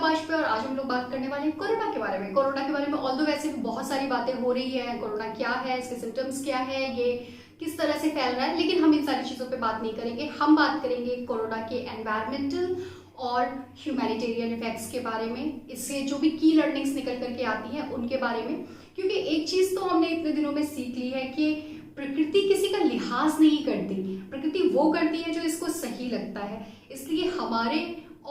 आकाश पे और आज हम लोग बात करने वाले हैं कोरोना के बारे में। कोरोना के बारे में ऑल्दो वैसे भी बहुत सारी बातें हो रही है, कोरोना क्या है, इसके सिम्टम्स क्या है, ये किस तरह से फैल रहा है, लेकिन हम इन सारी चीज़ों पे बात नहीं करेंगे। हम बात करेंगे कोरोना के एनवायरमेंटल और ह्यूमैनिटेरियन इफेक्ट्स के बारे में, इससे जो भी की लर्निंग्स निकल करके आती हैं उनके बारे में। क्योंकि एक चीज़ तो हमने इतने दिनों में सीख ली है कि प्रकृति किसी का लिहाज नहीं करती, प्रकृति वो करती है जो इसको सही लगता है। इसलिए हमारे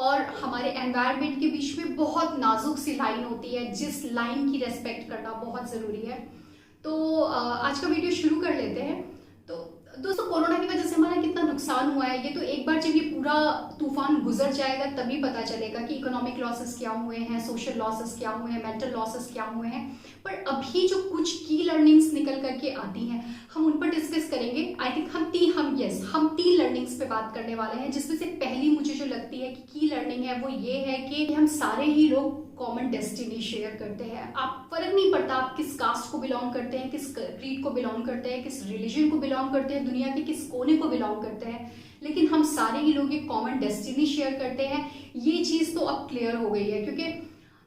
और हमारे एनवायरनमेंट के बीच में बहुत नाजुक सी लाइन होती है, जिस लाइन की रेस्पेक्ट करना बहुत ज़रूरी है। तो आज का वीडियो शुरू कर लेते हैं। तो दोस्तों, कोरोना की वजह से हमारा कितना नुकसान हुआ है, ये तो एक बार जब ये पूरा तूफान गुजर जाएगा तभी पता चलेगा कि इकोनॉमिक लॉसेस क्या हुए हैं, सोशल लॉसेस क्या हुए हैं, मेंटल लॉसेस क्या हुए हैं। पर अभी जो कुछ की लर्निंग्स निकल करके आती हैं हम उन पर डिस्कस करेंगे। आई थिंक हम तीन लर्निंग्स पे बात करने वाले हैं, जिसमें से पहली मुझे जो लगती है कि की लर्निंग है वो ये है कि हम सारे ही लोग कॉमन डेस्टिनी शेयर करते हैं। आप फर्क नहीं पड़ता आप किस कास्ट को बिलोंग करते हैं, किस क्रीड को बिलोंग करते हैं, किस रिलीजन को बिलोंग करते हैं, दुनिया के किस कोने को बिलोंग करते हैं, लेकिन हम सारे ही लोग एक कॉमन डेस्टिनी शेयर करते हैं। ये चीज़ तो अब क्लियर हो गई है, क्योंकि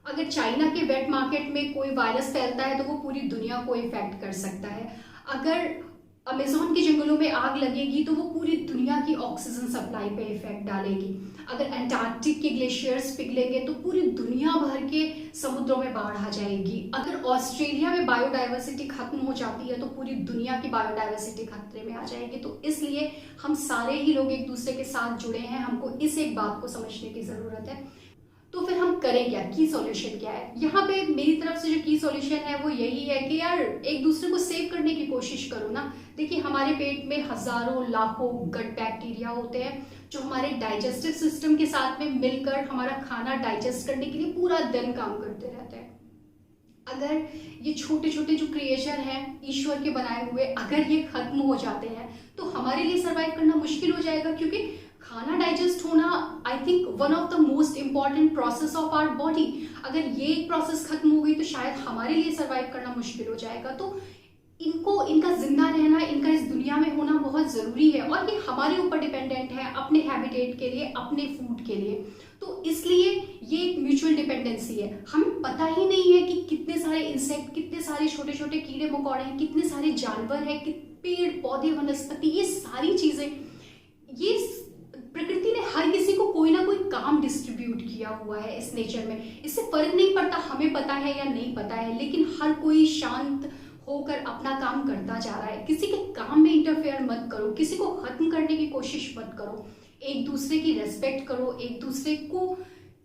अगर चाइना के वेट मार्केट में कोई वायरस फैलता है तो वो पूरी दुनिया को इफेक्ट कर सकता है। अगर अमेज़न के जंगलों में आग लगेगी तो वो पूरी दुनिया की ऑक्सीजन सप्लाई पे इफेक्ट डालेगी। अगर अंटार्कटिक के ग्लेशियर्स पिघलेंगे तो पूरी दुनिया भर के समुद्रों में बाढ़ आ जाएगी। अगर ऑस्ट्रेलिया में बायोडाइवर्सिटी खत्म हो जाती है तो पूरी दुनिया की बायोडाइवर्सिटी खतरे में आ जाएगी। तो इसलिए हम सारे ही लोग एक दूसरे के साथ जुड़े हैं, हमको इस एक बात को समझने की ज़रूरत है। तो फिर हम करें क्या, की सॉल्यूशन क्या है? यहाँ पे मेरी तरफ से जो की सॉल्यूशन है वो यही है कि यार एक दूसरे को सेव करने की कोशिश करो ना। देखिए, हमारे पेट में हजारों लाखों गट बैक्टीरिया होते हैं जो हमारे डाइजेस्टिव सिस्टम के साथ में मिलकर हमारा खाना डाइजेस्ट करने के लिए पूरा दिन काम करते रहते हैं। अगर ये छोटे छोटे जो क्रिएचर हैं ईश्वर के बनाए हुए, अगर ये खत्म हो जाते हैं तो हमारे लिए सर्वाइव करना मुश्किल हो जाएगा। क्योंकि खाना डाइजेस्ट होना I think one of the most important process of our body. अगर ये एक प्रोसेस खत्म हो गई तो शायद हमारे लिए सर्वाइव करना मुश्किल हो जाएगा। तो इनका जिंदा रहना, इनका इस दुनिया में होना बहुत ज़रूरी है, और ये हमारे ऊपर डिपेंडेंट है अपने हैबिटेट के लिए, अपने फूड के लिए। तो इसलिए ये एक म्यूचुअल डिपेंडेंसी है। हमें पता ही नहीं है कि कितने सारे इंसेक्ट, कितने सारे छोटे छोटे कीड़े मकोड़े हैं, कितने सारे जानवर हैं, पेड़ पौधे वनस्पति, ये सारी चीज़ें, ये प्रकृति ने हर किसी को कोई ना कोई काम डिस्ट्रीब्यूट किया हुआ है इस नेचर में। इससे फर्क नहीं पड़ता हमें पता है या नहीं पता है, लेकिन हर कोई शांत होकर अपना काम करता जा रहा है। किसी के काम में इंटरफेयर मत करो, किसी को खत्म करने की कोशिश मत करो, एक दूसरे की रेस्पेक्ट करो, एक दूसरे को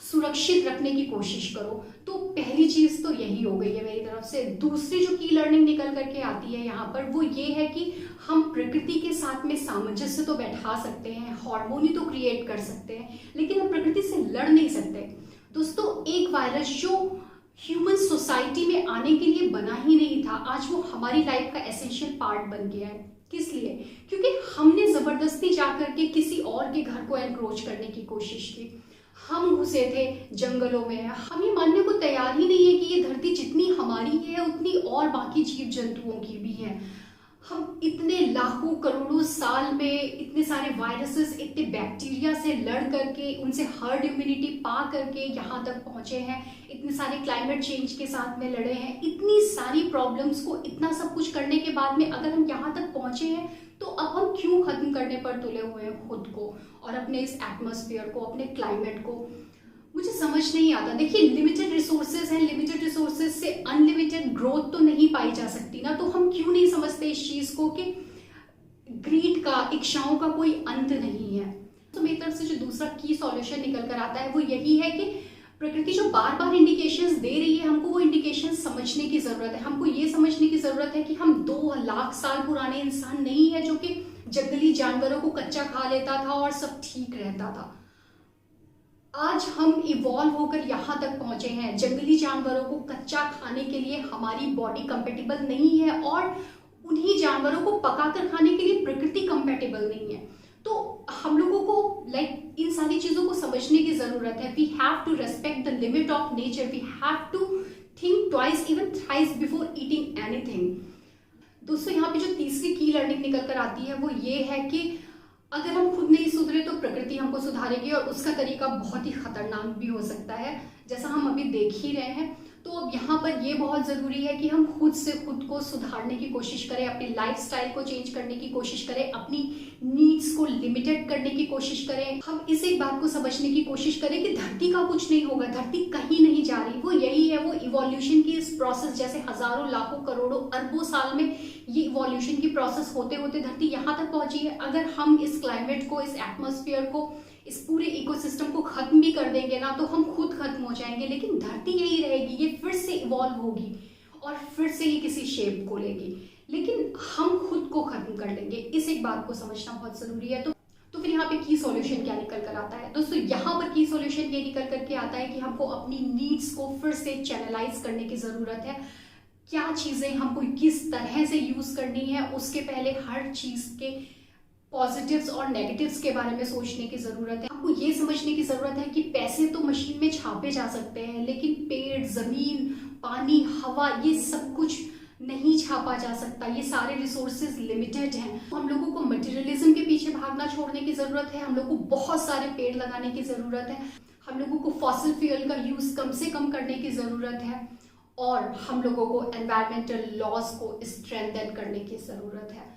सुरक्षित रखने की कोशिश करो। तो पहली चीज तो यही हो गई है मेरी तरफ से। दूसरी जो की लर्निंग निकल करके आती है यहाँ पर वो ये है कि हम प्रकृति के साथ में सामंजस्य तो बैठा सकते हैं, हार्मोनी तो क्रिएट कर सकते हैं, लेकिन हम प्रकृति से लड़ नहीं सकते। दोस्तों, एक वायरस जो ह्यूमन सोसाइटी में आने के लिए बना ही नहीं था, आज वो हमारी लाइफ का एसेंशियल पार्ट बन गया है। किस लिए? क्योंकि हमने जबरदस्ती जाकर के किसी और के घर को एनक्रोच करने की कोशिश की। हम घुसे थे जंगलों में। हम ये मानने को तैयार ही नहीं है कि ये धरती जितनी हमारी है उतनी और बाकी जीव जंतुओं की भी है। हम इतने लाखों करोड़ों साल में इतने सारे वायरसेस, इतने बैक्टीरिया से लड़ करके, उनसे हर्ड इम्यूनिटी पा करके यहाँ तक पहुँचे हैं, इतने सारे क्लाइमेट चेंज के साथ में लड़े हैं, इतनी सारी प्रॉब्लम्स को, इतना सब कुछ करने के बाद में अगर हम यहाँ तक पहुँचे हैं तो अब हम क्यों खत्म करने पर तुले हुए हैं खुद को और अपने इस एटमॉस्फेयर को, अपने क्लाइमेट को? मुझे समझ नहीं आता। देखिए, लिमिटेड रिसोर्सेज हैं, लिमिटेड रिसोर्सेज से अनलिमिटेड ग्रोथ तो नहीं पाई जा सकती ना। तो हम क्यों नहीं समझते इस चीज को कि ग्रीड का, इच्छाओं का कोई अंत नहीं है। तो मेरी तरफ से जो दूसरा की सॉल्यूशन निकल कर आता है वो यही है कि प्रकृति जो बार बार इंडिकेशंस दे रही है, हमको वो इंडिकेशंस समझने की जरूरत है। हमको ये समझने की जरूरत है कि हम 2 लाख साल पुराने इंसान नहीं है जो कि जंगली जानवरों को कच्चा खा लेता था और सब ठीक रहता था। आज हम इवॉल्व होकर यहाँ तक पहुंचे हैं। जंगली जानवरों को कच्चा खाने के लिए हमारी बॉडी कंपेटेबल नहीं है, और उन्हीं जानवरों को पकाकर खाने के लिए प्रकृति कंपेटेबल नहीं है। तो हम लोगों को इन सारी चीजों को समझने की जरूरत है। We have to respect the limit of nature, we have to think twice even thrice before eating anything. दोस्तों, यहाँ पे जो तीसरी की लर्निंग निकल कर आती है वो ये है कि अगर हम खुद नहीं सुधरे तो प्रकृति हमको सुधारेगी और उसका तरीका बहुत ही खतरनाक भी हो सकता है, जैसा हम अभी देख ही रहे हैं। तो अब यहाँ पर ये बहुत ज़रूरी है कि हम खुद से खुद को सुधारने की कोशिश करें, अपनी लाइफस्टाइल को चेंज करने की कोशिश करें, अपनी नीड्स को लिमिटेड करने की कोशिश करें। हम इस एक बात को समझने की कोशिश करें कि धरती का कुछ नहीं होगा, धरती कहीं नहीं जा रही, वो यही है, वो इवोल्यूशन की इस प्रोसेस, जैसे हजारों लाखों करोड़ों अरबों साल में ये इवोल्यूशन की प्रोसेस होते होते धरती यहाँ तक पहुंची है। अगर हम इस क्लाइमेट को, इस एटमॉस्फेयर को, इस पूरे इकोसिस्टम को खत्म भी कर देंगे ना, तो हम खुद खत्म हो जाएंगे, लेकिन धरती यही रहेगी, ये फिर से इवॉल्व होगी और फिर से ये किसी शेप को लेगी, लेकिन हम खुद को खत्म कर लेंगे। इस एक बात को समझना बहुत जरूरी है। तो फिर यहाँ पे की सॉल्यूशन क्या निकल कर आता है दोस्तों? यहाँ पर की सॉल्यूशन ये निकल करके आता है कि हमको अपनी नीड्स को फिर से चैनलाइज करने की जरूरत है। क्या चीजें हमको किस तरह से यूज करनी है, उसके पहले हर चीज के पॉजिटिव्स और नेगेटिव्स के बारे में सोचने की जरूरत है। आपको ये समझने की जरूरत है कि पैसे तो मशीन में छापे जा सकते हैं, लेकिन पेड़, जमीन, पानी, हवा, ये सब कुछ नहीं छापा जा सकता। ये सारे रिसोर्सेज लिमिटेड हैं। हम लोगों को मटेरियलिज्म के पीछे भागना छोड़ने की जरूरत है। हम लोग को बहुत सारे पेड़ लगाने की जरूरत है। हम लोगों को फॉसिल फ्यूल का यूज कम से कम करने की जरूरत है और हम लोगों को एनवायरमेंटल लॉज को स्ट्रेंथन करने की जरूरत है।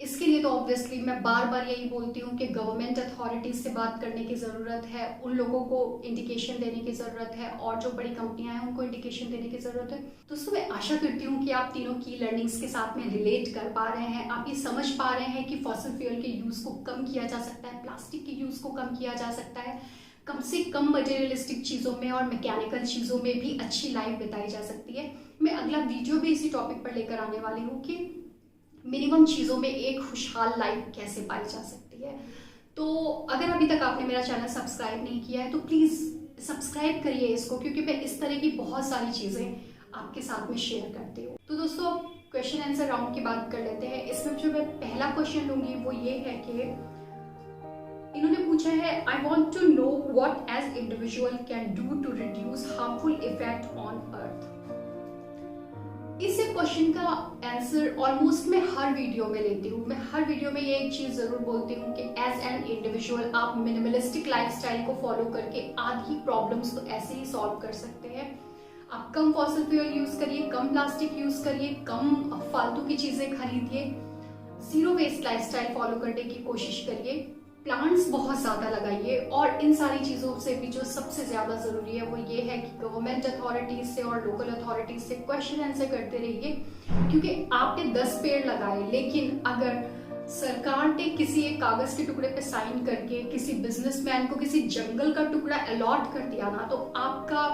इसके लिए तो ऑब्वियसली मैं बार बार यही बोलती हूँ कि गवर्नमेंट अथॉरिटीज से बात करने की ज़रूरत है, उन लोगों को इंडिकेशन देने की ज़रूरत है और जो बड़ी कंपनियां हैं उनको इंडिकेशन देने की ज़रूरत है। दोस्तों मैं आशा करती हूँ कि आप तीनों की लर्निंग्स के साथ में रिलेट कर पा रहे हैं, आप ये समझ पा रहे हैं कि फॉसिल फ्यूल के यूज़ को कम किया जा सकता है, प्लास्टिक के यूज़ को कम किया जा सकता है, कम से कम मटेरियलिस्टिक चीज़ों में और मैकेनिकल चीज़ों में भी अच्छी लाइफ बिताई जा सकती है। मैं अगला वीडियो भी इसी टॉपिक पर लेकर आने वाली हूँ कि मिनिमम चीज़ों में एक खुशहाल लाइफ कैसे पाई जा सकती है। तो अगर अभी तक आपने मेरा चैनल सब्सक्राइब नहीं किया है तो प्लीज़ सब्सक्राइब करिए इसको, क्योंकि मैं इस तरह की बहुत सारी चीज़ें आपके साथ में शेयर करती हूँ। तो दोस्तों क्वेश्चन आंसर राउंड की बात कर लेते हैं। इसमें जो मैं पहला क्वेश्चन लूँगी वो ये है कि इन्होंने पूछा है, I want to know what as individual can do to reduce harmful effect on earth. इस क्वेश्चन का आंसर ऑलमोस्ट मैं हर वीडियो में लेती हूँ। मैं हर वीडियो में ये एक चीज जरूर बोलती हूँ कि एज एन इंडिविजुअल आप मिनिमलिस्टिक लाइफस्टाइल को फॉलो करके आधी प्रॉब्लम्स तो ऐसे ही सॉल्व कर सकते हैं। आप कम फॉसिल फ्यूल यूज करिए, कम प्लास्टिक यूज करिए, कम फालतू की चीजें खरीदिए, जीरो वेस्ट लाइफस्टाइल फॉलो करने की कोशिश करिए, प्लांट्स बहुत ज्यादा लगाइए और इन सारी चीजों से भी जो सबसे ज्यादा जरूरी है वो ये है कि गवर्नमेंट अथॉरिटीज से और लोकल अथॉरिटीज से क्वेश्चन आंसर करते रहिए। क्योंकि आपने 10 पेड़ लगाए, लेकिन अगर सरकार ने किसी एक कागज के टुकड़े पे साइन करके किसी बिजनेसमैन को किसी जंगल का टुकड़ा अलॉट कर दिया ना, तो आपका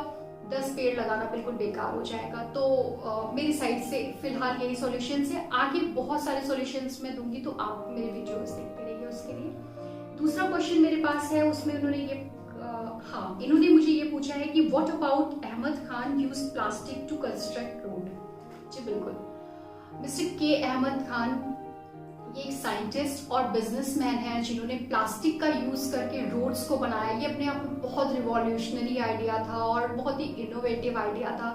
10 पेड़ लगाना बिल्कुल बेकार हो जाएगा। तो मेरी साइड से फिलहाल यही सॉल्यूशंस है। आगे बहुत सारे सॉल्यूशंस मैं दूंगी, तो आप मेरे वीडियोस देखते रहिए उसके लिए। दूसरा क्वेश्चन मेरे पास है, उसमें उन्होंने ये इन्होंने मुझे ये पूछा है कि what about Ahmed Khan use plastic to construct road. जी बिल्कुल, मिस्टर के अहमद खान ये एक साइंटिस्ट और बिजनेसमैन है जिन्होंने प्लास्टिक का यूज करके रोड्स को बनाया। ये अपने आप में बहुत रिवॉल्यूशनरी आइडिया था और बहुत ही इनोवेटिव आइडिया था।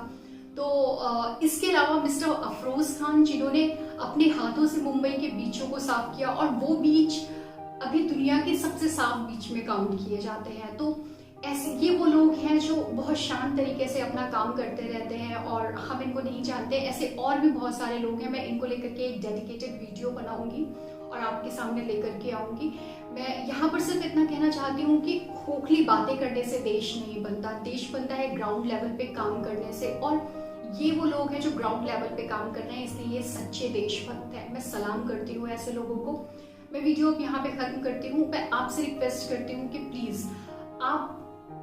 तो इसके अलावा मिस्टर अफरोज खान जिन्होंने अपने हाथों से मुंबई के बीचों को साफ किया और वो बीच अभी दुनिया के सबसे साफ बीच में काउंट किए जाते हैं। तो ऐसे ये वो लोग हैं जो बहुत शांत तरीके से अपना काम करते रहते हैं और हम इनको नहीं जानते। ऐसे और भी बहुत सारे लोग हैं। मैं इनको लेकर के एक डेडिकेटेड वीडियो बनाऊंगी और आपके सामने लेकर के आऊंगी। मैं यहाँ पर सिर्फ इतना कहना चाहती हूँ कि खोखली बातें करने से देश नहीं बनता। देश बनता है ग्राउंड लेवल पे काम करने से, और ये वो लोग हैं जो ग्राउंड लेवल पे काम कर रहे हैं, इसलिए ये सच्चे देशभक्त हैं। मैं सलाम करती हूँ ऐसे लोगों को। मैं वीडियो यहाँ पे खत्म करती हूँ। मैं आपसे रिक्वेस्ट करती हूँ कि प्लीज आप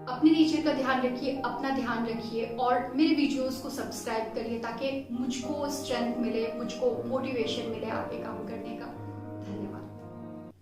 अपने नेचर का ध्यान रखिए, अपना ध्यान रखिए और मेरे वीडियोस को सब्सक्राइब करिए ताकि मुझको स्ट्रेंथ मिले, मुझको मोटिवेशन मिले आगे काम करने का। धन्यवाद।